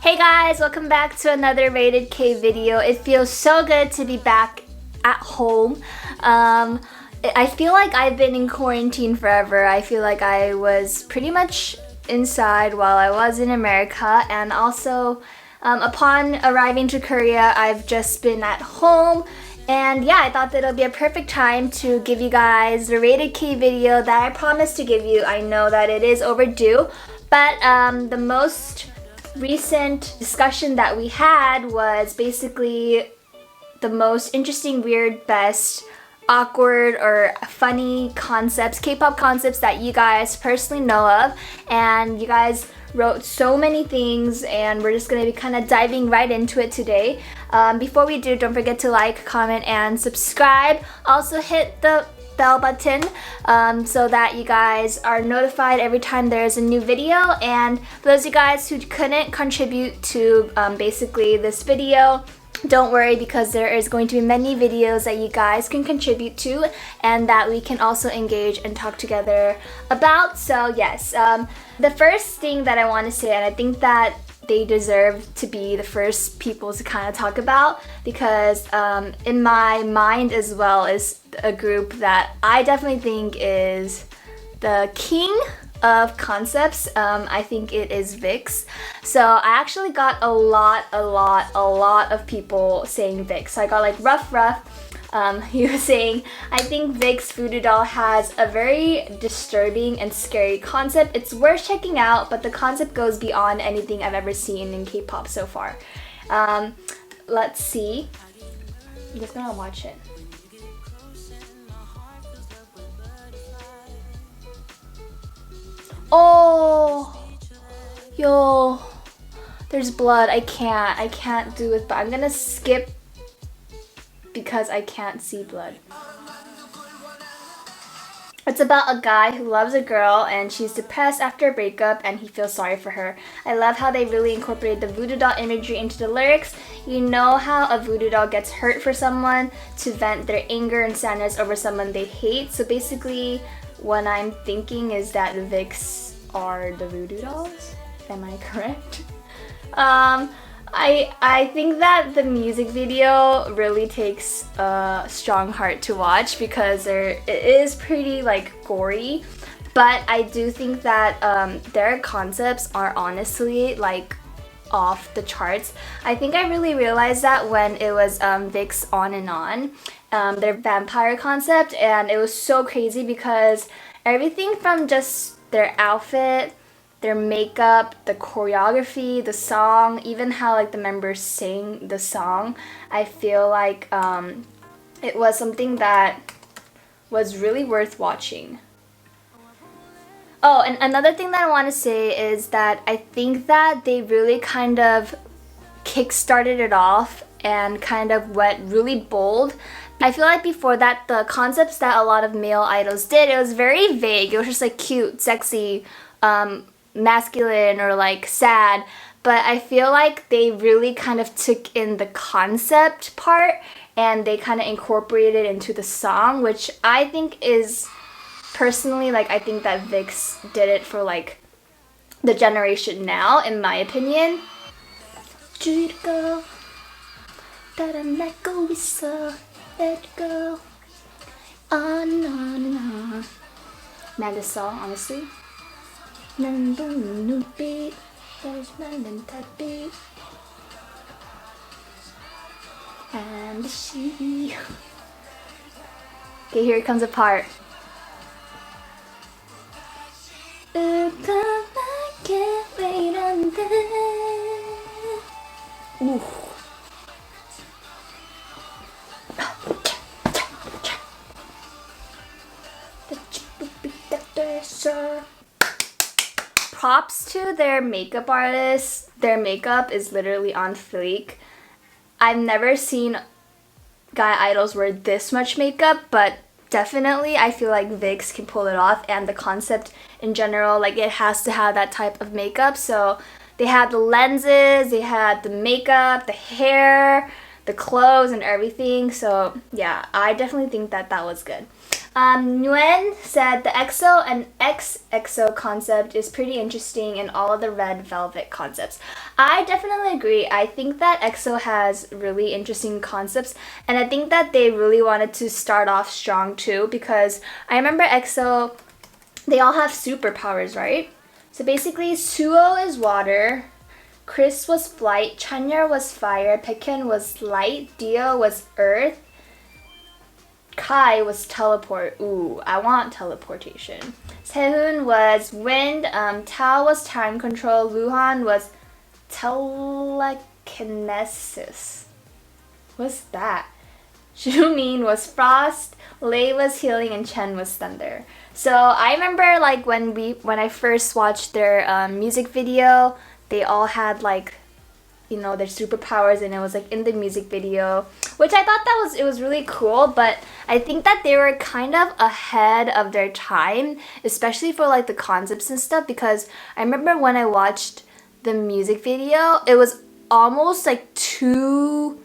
Hey guys, welcome back to another Rated K video. It feels so good to be back at home. I feel like I've been in quarantine forever. I feel like I was pretty much inside while I was in America, and also upon arriving to Korea, I've just been at home. And yeah, I thought that it'll be a perfect time to give you guys the Rated K video that I promised to give you. I know that it is overdue, but the most recent discussion that we had was basically the most interesting, weird, best, awkward, or funny concepts, K-pop concepts that you guys personally know of. And you guys wrote so many things, and we're just gonna be kind of diving right into it today. Before we do, don't forget to like, comment, and subscribe. Also hit the bell button so that you guys are notified every time there's a new video. And for those of you guys who couldn't contribute to basically this video, don't worry, because there is going to be many videos that you guys can contribute to and that we can also engage and talk together about. So yes, the first thing that I want to say, and I think that they deserve to be the first people to kind of talk about, because in my mind as well is a group that I definitely think is the king of concepts. I think it is Vixx. So I actually got a lot of people saying Vixx. So I got like Ruff. He was saying, I think Vixx Voodoo Doll has a very disturbing and scary concept. It's worth checking out, but the concept goes beyond anything I've ever seen in K-pop so far. Let's see. I'm just gonna watch it. Oh, yo, there's blood. I can't do it, but I'm gonna skip because I can't see blood. It's about a guy who loves a girl and she's depressed after a breakup and he feels sorry for her. I love how they really incorporated the voodoo doll imagery into the lyrics. You know how a voodoo doll gets hurt for someone to vent their anger and sadness over someone they hate. So basically what I'm thinking is that the Vixx are the voodoo dolls. Am I correct? I think that the music video really takes a strong heart to watch because it is pretty like gory, but I do think that their concepts are honestly like off the charts. I think I really realized that when it was Vixx On and On, their vampire concept, and it was so crazy because everything from just their outfit, their makeup, the choreography, the song, even how like the members sing the song, I feel like it was something that was really worth watching. Oh, and another thing that I want to say is that I think that they really kind of kick-started it off and kind of went really bold. I feel like before that, the concepts that a lot of male idols did, it was very vague. It was just like cute, sexy, masculine, or like sad. But I feel like they really kind of took in the concept part and they kind of incorporated it into the song, which I think is personally, like, I think that Vixx did it for like the generation now, in my opinion. Let it go on and on and on. Man, this song, honestly. And she. Okay, here it comes apart. Ooh. Props to their makeup artists. Their makeup is literally on fleek. I've never seen guy idols wear this much makeup, but definitely I feel like Vixx can pull it off, and the concept in general, like, it has to have that type of makeup. So they had the lenses, they had the makeup, the hair, the clothes, and everything. So yeah, I definitely think that that was good. Nguyen said the EXO and XXO concept is pretty interesting in all of the red velvet concepts. I definitely agree. I think that EXO has really interesting concepts, and I think that they really wanted to start off strong too, because I remember EXO, they all have superpowers, right? So basically, Suho is water, Chris was flight, Chanya was fire, Baekhyun was light, Dio was earth, Kai was teleport. Ooh, I want teleportation. Sehun was wind. Tao was time control. Luhan was telekinesis. What's that? Xiumin was frost. Lei was healing, and Chen was thunder. So I remember like when I first watched their music video, they all had like, you know, their superpowers, and it was like in the music video, which I thought it was really cool. But I think that they were kind of ahead of their time, especially for like the concepts and stuff, because I remember when I watched the music video, it was almost like too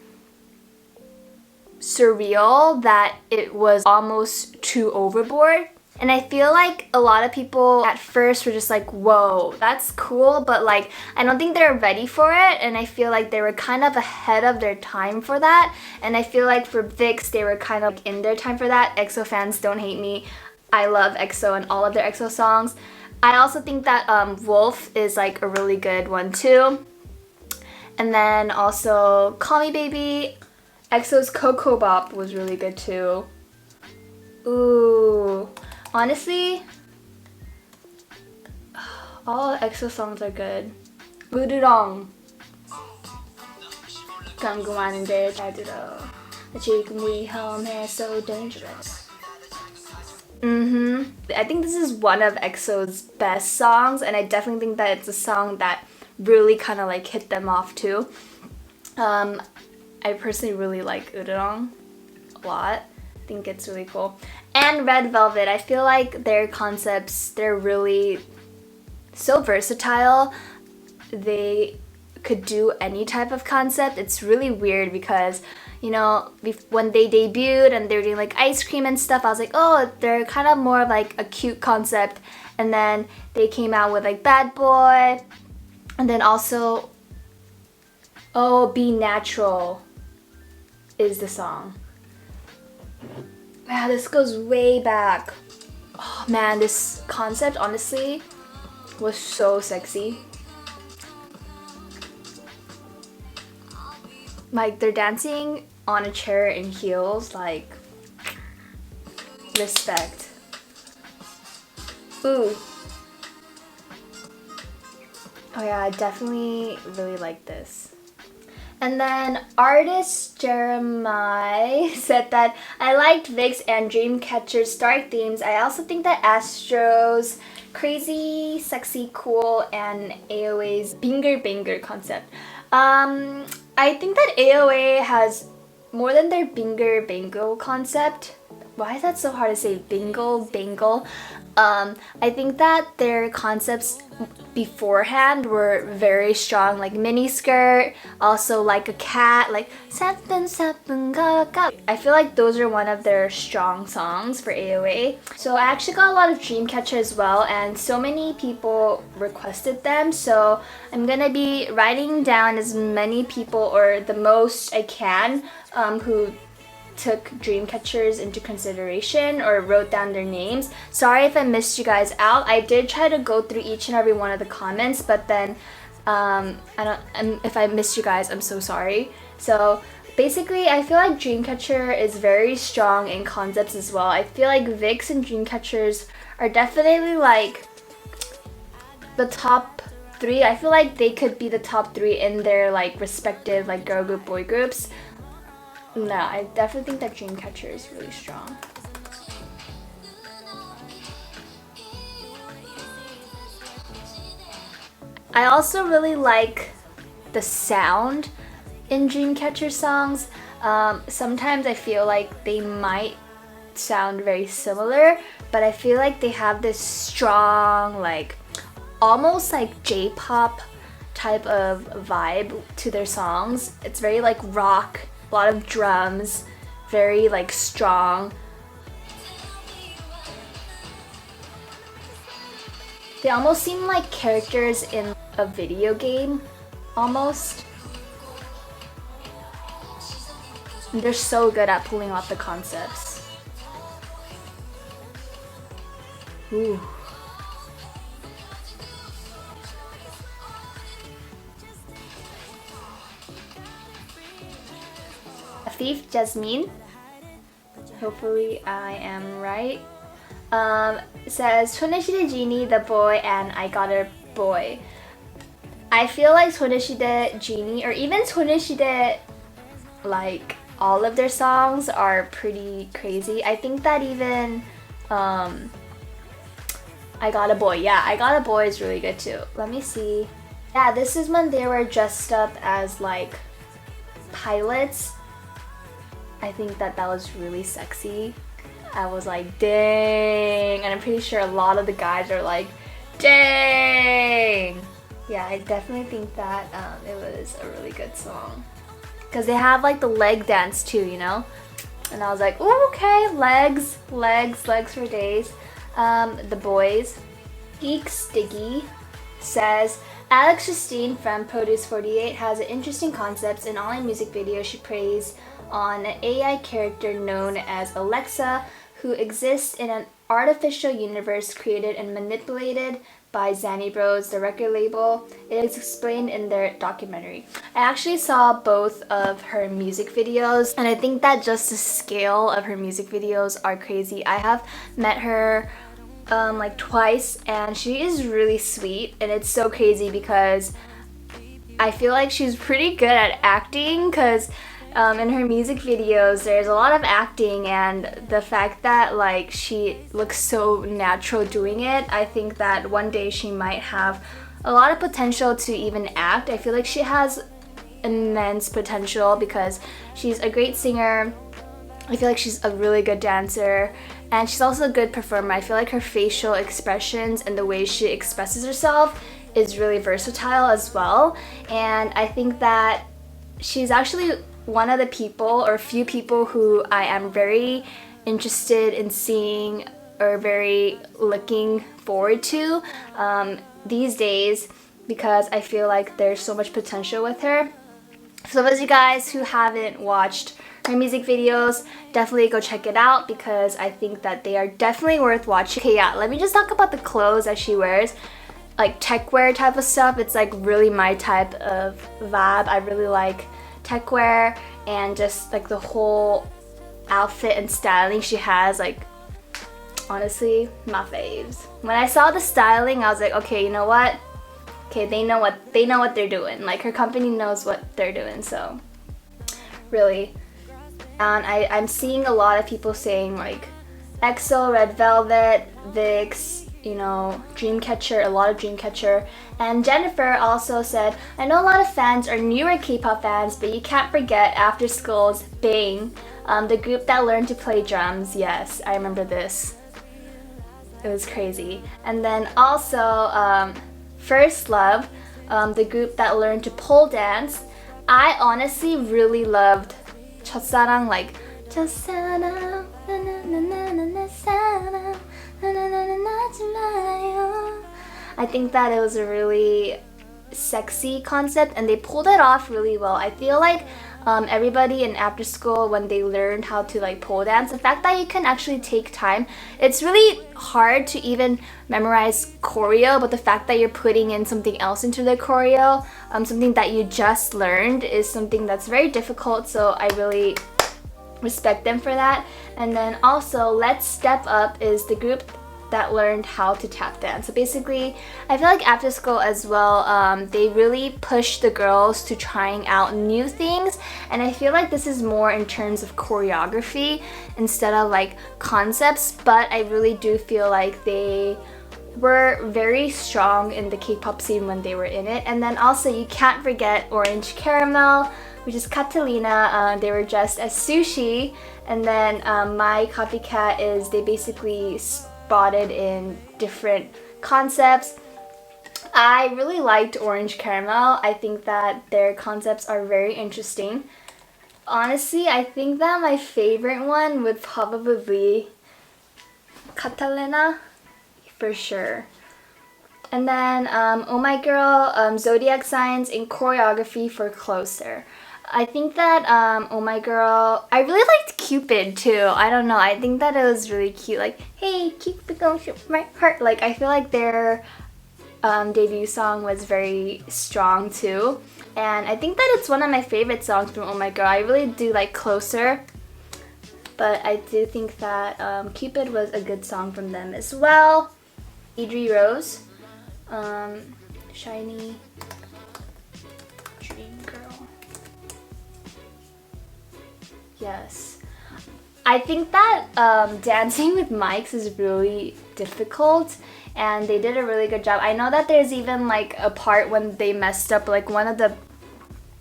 surreal that it was almost too overboard. And I feel like a lot of people at first were just like, whoa, that's cool, but like, I don't think they're ready for it, and I feel like they were kind of ahead of their time for that. And I feel like for Vixx, they were kind of in their time for that. EXO fans, don't hate me. I love EXO and all of their EXO songs. I also think that Wolf is like a really good one too. And then also Call Me Baby. EXO's Coco Bop was really good too. Ooh. Honestly, all EXO songs are good. 부드러움 궁금한데 잘 들어. 지금 위험해, so dangerous. I think this is one of EXO's best songs, and I definitely think that it's a song that really kind of like hit them off too. I personally really like Udon a lot. I think it's really cool. And Red Velvet, I feel like their concepts, they're really so versatile. They could do any type of concept. It's really weird because, you know, when they debuted and they were doing like ice cream and stuff, I was like, oh, they're kind of more of like a cute concept. And then they came out with like Bad Boy, and then also, oh, Be Natural is the song. Wow, this goes way back. Oh man, this concept honestly was so sexy. Like, they're dancing on a chair in heels, like, respect. Ooh. Oh yeah, I definitely really like this. And then artist Jeremiah said that I liked Vixx and Dreamcatcher's dark themes. I also think that Astro's crazy, sexy, cool, and AOA's Binger Banger concept. I think that AOA has more than their Binger Bangle concept. Why is that so hard to say? Bingle Bangle. I think that their concepts beforehand were very strong, like mini skirt, also like a cat, like I feel like those are one of their strong songs for AOA. So I actually got a lot of Dreamcatcher as well, and so many people requested them, so I'm gonna be writing down as many people or the most I can who took Dreamcatchers into consideration or wrote down their names. Sorry if I missed you guys out. I did try to go through each and every one of the comments, but then if I missed you guys, I'm so sorry. So basically, I feel like Dreamcatcher is very strong in concepts as well. I feel like Vixx and Dreamcatchers are definitely like the top 3. I feel like they could be the top 3 in their like respective like girl group, boy groups. No, I definitely think that Dreamcatcher is really strong. I also really like the sound in Dreamcatcher songs. Sometimes I feel like they might sound very similar, but I feel like they have this strong, like almost like J-pop type of vibe to their songs. It's very like rock, a lot of drums, very like strong. They almost seem like characters in a video game, almost. And they're so good at pulling off the concepts. Ooh. Afif Jasmine. Hopefully I am right. Says Soneshide Genie, the boy, and I got a boy. I feel like Soneshide Genie, or even Soneshide, like all of their songs are pretty crazy. I think that even I Got a Boy, yeah, I Got a Boy is really good too. Let me see. Yeah, this is when they were dressed up as like pilots. I think that was really sexy. I was like, dang, and I'm pretty sure a lot of the guys are like, dang. Yeah, I definitely think that it was a really good song. Because they have like the leg dance too, you know? And I was like, ooh, okay, legs for days. The boys. Geek Stiggy says, Alex Justine from Produce 48 has an interesting concept. In online music video, she prays on an AI character known as Alexa, who exists in an artificial universe created and manipulated by Zanny Bros, the record label. It is explained in their documentary. I actually saw both of her music videos, and I think that just the scale of her music videos are crazy. I have met her like twice, and she is really sweet, and it's so crazy because I feel like she's pretty good at acting, because in her music videos there's a lot of acting, and the fact that like she looks so natural doing it, I think that one day she might have a lot of potential to even act. I feel like she has immense potential because she's a great singer. I feel like she's a really good dancer, and she's also a good performer. I feel like her facial expressions and the way she expresses herself is really versatile as well, and I think that she's actually one of the people, or few people, who I am very interested in seeing or very looking forward to these days, because I feel like there's so much potential with her. So those of you guys who haven't watched her music videos, definitely go check it out, because I think that they are definitely worth watching. Okay, yeah, let me just talk about the clothes that she wears. Like tech wear type of stuff, it's like really my type of vibe. I really like tech wear, and just like the whole outfit and styling she has, like honestly my faves. When I saw the styling, I was like, okay, you know what? Okay, they know what they're doing. Like her company knows what they're doing, so really. And I'm seeing a lot of people saying like EXO, Red Velvet, Vixx, you know, Dreamcatcher, a lot of Dreamcatcher. And Jennifer also said, I know a lot of fans are newer K-pop fans, but you can't forget After School's Bang, the group that learned to play drums. Yes, I remember this. It was crazy. And then also First Love, the group that learned to pole dance. I honestly really loved 첫사랑, like 첫사랑 I think that it was a really sexy concept, and they pulled it off really well. I feel like everybody in After School, when they learned how to like pole dance, the fact that you can actually take time, it's really hard to even memorize choreo, but the fact that you're putting in something else into the choreo, something that you just learned, is something that's very difficult, so I really respect them for that. And then also Let's Step Up is the group that learned how to tap dance. So basically, I feel like After School as well, they really push the girls to trying out new things, and I feel like this is more in terms of choreography instead of like concepts, but I really do feel like they were very strong in the K-pop scene when they were in it. And then also you can't forget Orange Caramel, which is Catalina. They were dressed as sushi, and then My Copycat is they basically spotted in different concepts. I really liked Orange Caramel. I think that their concepts are very interesting. Honestly, I think that my favorite one would probably be Catalina, for sure. And then Oh My Girl, zodiac signs and choreography for Closer. I think that Oh My Girl, I really liked Cupid too. I don't know, I think that it was really cute. Like, hey, Cupid, go shoot my heart. Like, I feel like their debut song was very strong too. And I think that it's one of my favorite songs from Oh My Girl. I really do like Closer. But I do think that Cupid was a good song from them as well. Idri Rose, Shiny Dream Girl. Yes. I think that dancing with mics is really difficult, and they did a really good job. I know that there's even like a part when they messed up, like one of the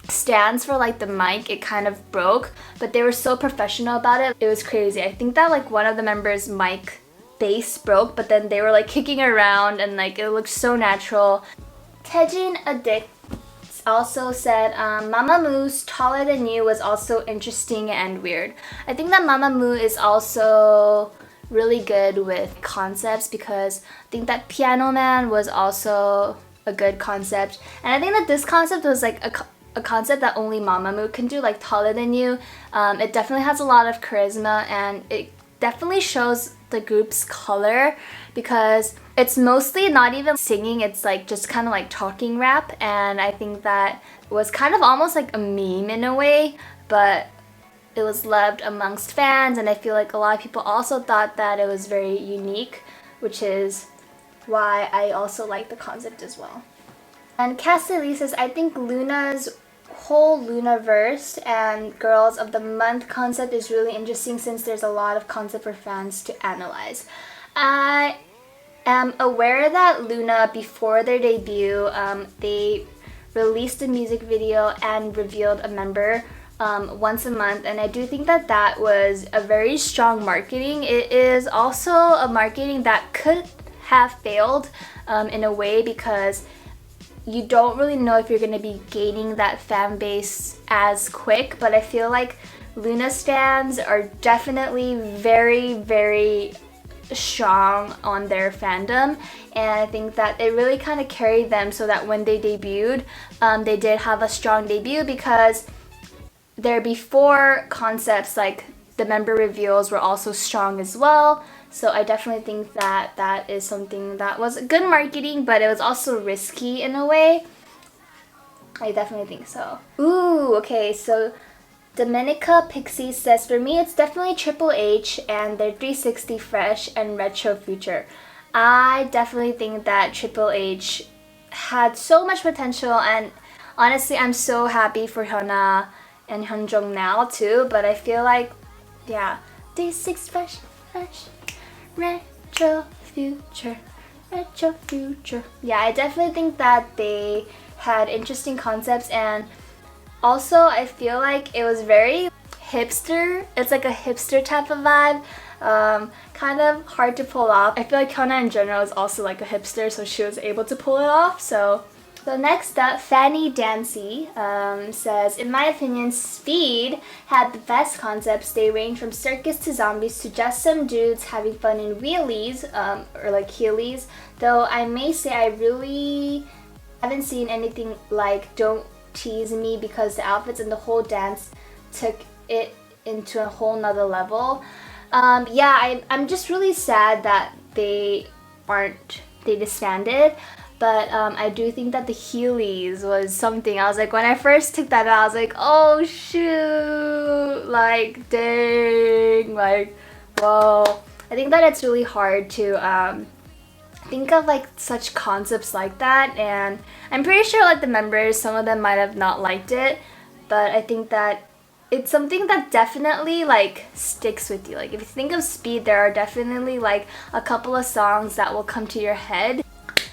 stands for like the mic, it kind of broke, but they were so professional about it. It was crazy. I think that like one of the members' mic base broke, but then they were like kicking around and like it looked so natural. Taejin Addict also said Mamamoo's Taller Than You was also interesting and weird. I think that Mamamoo is also really good with concepts, because I think that Piano Man was also a good concept, and I think that this concept was like a concept that only Mamamoo can do, like Taller Than You. It definitely has a lot of charisma, and it definitely shows the group's color, because it's mostly not even singing, it's like just kind of like talking rap, and I think that was kind of almost like a meme in a way, but it was loved amongst fans, and I feel like a lot of people also thought that it was very unique, which is why I also like the concept as well. And Cassie Lee says, I think Luna's whole Lunaverse and Girls of the Month concept is really interesting, since there's a lot of concept for fans to analyze. I am aware that Luna, before their debut, they released a music video and revealed a member once a month, and I do think that that was a very strong marketing. It is also a marketing that could have failed in a way, because you don't really know if you're going to be gaining that fan base as quick, but I feel like Luna stans are definitely very, very strong on their fandom, and I think that it really kind of carried them so that when they debuted, they did have a strong debut, because their before concepts, like the member reveals, were also strong as well. So I definitely think that that is something that was good marketing, but it was also risky in a way. I definitely think so. Ooh, okay, so Dominica Pixie says, for me it's definitely Triple H and their 360 Fresh and Retro Future. I definitely think that Triple H had so much potential, and honestly I'm so happy for Hyuna and Hyunjung now too, but I feel like, yeah, 360 Fresh, Retro Future, Retro Future. Yeah, I definitely think that they had interesting concepts, and also I feel like it was very hipster. It's like a hipster type of vibe. Kind of hard to pull off. I feel like Hyuna in general is also like a hipster, so she was able to pull it off. So next up, Fanny Dancy says, in my opinion, Speed had the best concepts. They range from circus to zombies to just some dudes having fun in wheelies, or like heelys. Though I may say I really haven't seen anything like Don't Tease Me, because the outfits and the whole dance took it into a whole nother level. Yeah, I'm just really sad that they disbanded. But I do think that the Heelys was something. I was like, when I first took that out, I was like, oh shoot, like dang, like whoa. I think that it's really hard to think of like such concepts like that, and I'm pretty sure like the members, some of them might have not liked it, but I think that it's something that definitely like sticks with you. Like if you think of Speed, there are definitely like a couple of songs that will come to your head.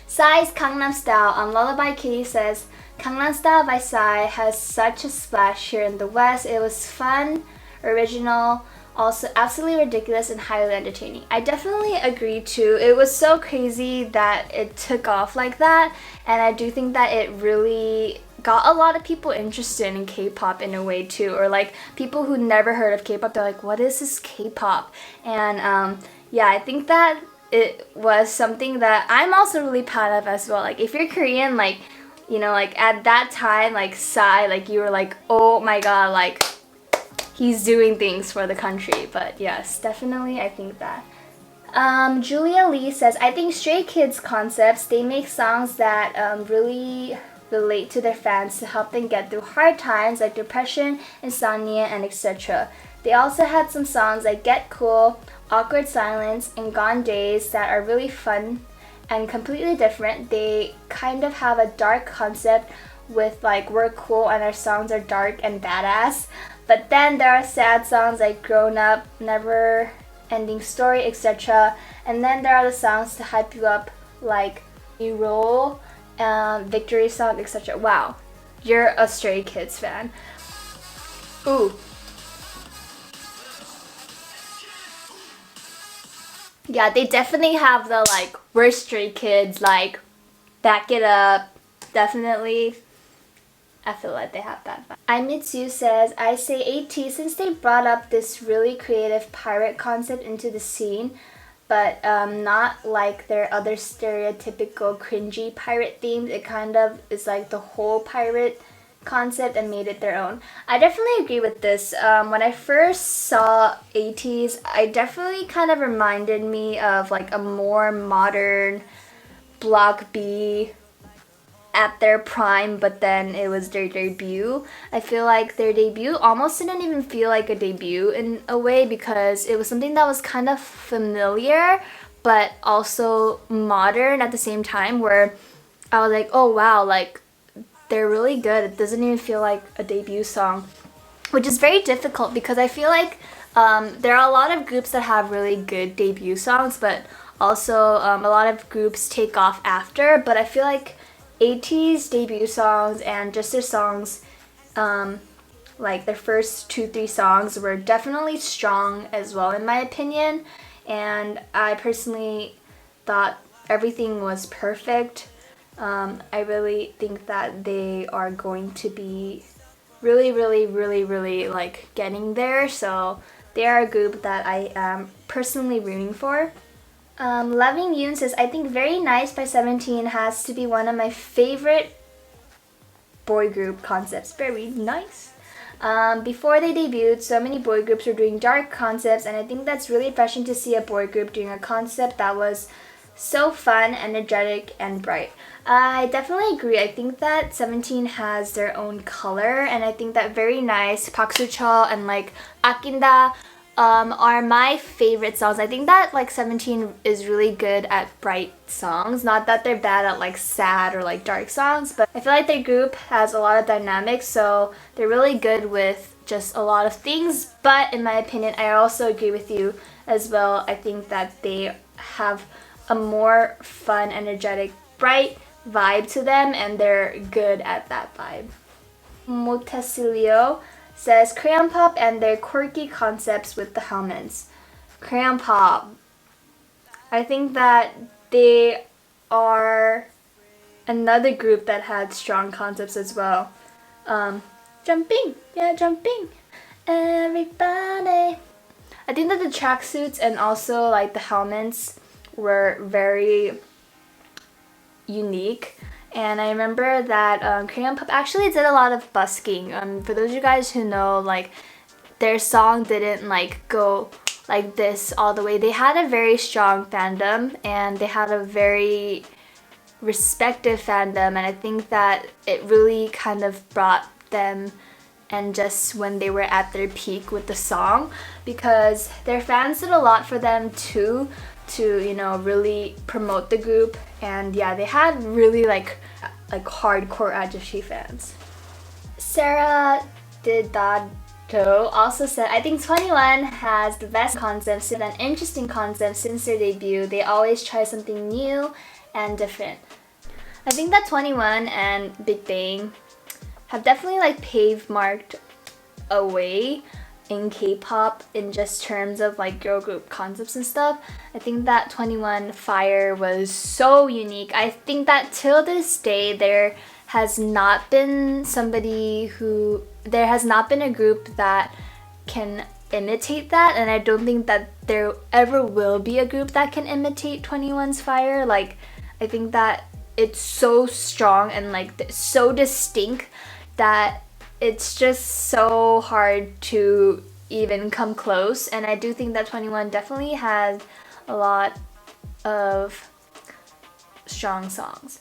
Psy's Gangnam Style on Lullaby Kitty says, Gangnam Style by Psy has such a splash here in the West. It was fun, original, also absolutely ridiculous and highly entertaining. I definitely agree too. It was so crazy that it took off like that, and I do think that it really got a lot of people interested in K-pop in a way too, or like people who never heard of K-pop, they're like, what is this K-pop? And yeah, I think that it was something that I'm also really proud of as well. Like if you're Korean, like, you know, like at that time, like Psy, like you were like, oh my god, like he's doing things for the country. But yes, definitely I think that. Julia Lee says, I think Stray Kids concepts, they make songs that really relate to their fans to help them get through hard times like depression, insomnia, and etc. They also had some songs like Get Cool, Awkward Silence, and Gone Days that are really fun and completely different. They kind of have a dark concept with like we're cool and our songs are dark and badass. But then there are sad songs like Grown Up, Never Ending Story, etc. And then there are the songs to hype you up like You Roll, Victory Song, etc. Wow, you're a Stray Kids fan. Ooh. Yeah, they definitely have the like, we're Stray Kids, like, back it up. Definitely. I feel like they have that vibe. Imitsu says, I say AT since they brought up this really creative pirate concept into the scene, but not like their other stereotypical cringy pirate themes. It kind of is like the whole pirate concept and made it their own. I definitely agree with this. When I first saw ATEEZ, I definitely kind of reminded me of like a more modern Block B at their prime, but then it was their debut. I feel like their debut almost didn't even feel like a debut in a way because it was something that was kind of familiar but also modern at the same time, where I was like, oh wow, like they're really good. It doesn't even feel like a debut song, which is very difficult because I feel like there are a lot of groups that have really good debut songs, but also a lot of groups take off after. But I feel like ATEEZ debut songs and just their songs, like their first 2-3 songs were definitely strong as well in my opinion, and I personally thought everything was perfect. I really think that they are going to be really like getting there, so they are a group that I am personally rooting for. Loving Yoon says, I think Very Nice by 17 has to be one of my favorite boy group concepts. Very nice. Before they debuted, so many boy groups were doing dark concepts, and I think that's really refreshing to see a boy group doing a concept that was so fun, energetic, and bright. I definitely agree. I think that 17 has their own color, and I think that Very Nice, Park Soo-chul, and like Akinda are my favorite songs. I think that like 17 is really good at bright songs. Not that they're bad at like sad or like dark songs, but I feel like their group has a lot of dynamics, so they're really good with just a lot of things. But in my opinion, I also agree with you as well. I think that they have a more fun, energetic, bright vibe to them, and they're good at that vibe. Motesilio says Crayon Pop and their quirky concepts with the helmets. Crayon Pop, I think that they are another group that had strong concepts as well. Jumping, yeah, jumping, everybody. I think that the tracksuits and also like the helmets were very unique. And I remember that Crayon Pop actually did a lot of busking. For those of you guys who know, like their song didn't like go like this all the way. They had a very strong fandom and they had a very respected fandom, and I think that it really kind of brought them and just when they were at their peak with the song, because their fans did a lot for them too, to, you know, really promote the group. And yeah, they had really like hardcore Ajashi fans. Sarah Didato also said, I think 21 has the best concepts and an interesting concept since their debut. They always try something new and different. I think that 21 and Big Bang have definitely like marked a way in K-pop in just terms of like girl group concepts and stuff. I think that 21 Fire was so unique. I think that till this day there has not been a group that can imitate that, and I don't think that there ever will be a group that can imitate 21's fire. Like, I think that it's so strong and like so distinct that it's just so hard to even come close. And I do think that 21 definitely has a lot of strong songs.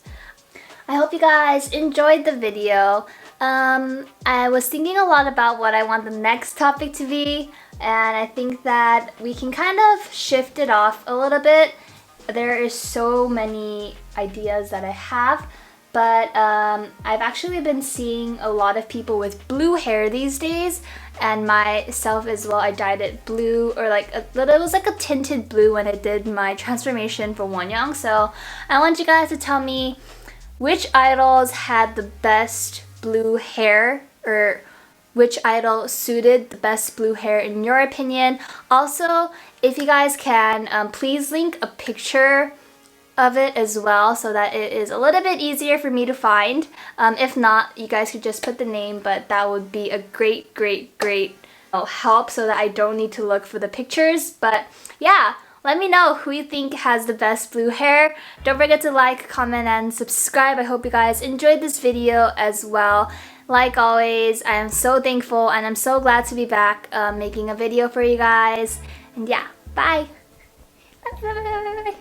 I hope you guys enjoyed the video. I was thinking a lot about what I want the next topic to be, and I think that we can kind of shift it off a little bit. There is so many ideas that I have, but I've actually been seeing a lot of people with blue hair these days, and myself as well. I dyed it blue, or like it was like a tinted blue when I did my transformation for Wonyoung. So I want you guys to tell me which idols had the best blue hair, or which idol suited the best blue hair in your opinion. Also, if you guys can, please link a picture of it as well so that it is a little bit easier for me to find. If not, you guys could just put the name, but that would be a great help so that I don't need to look for the pictures. But yeah, let me know who you think has the best blue hair. Don't forget to like, comment, and subscribe. I hope you guys enjoyed this video as well. Like always, I am so thankful and I'm so glad to be back making a video for you guys. And yeah, bye! Bye.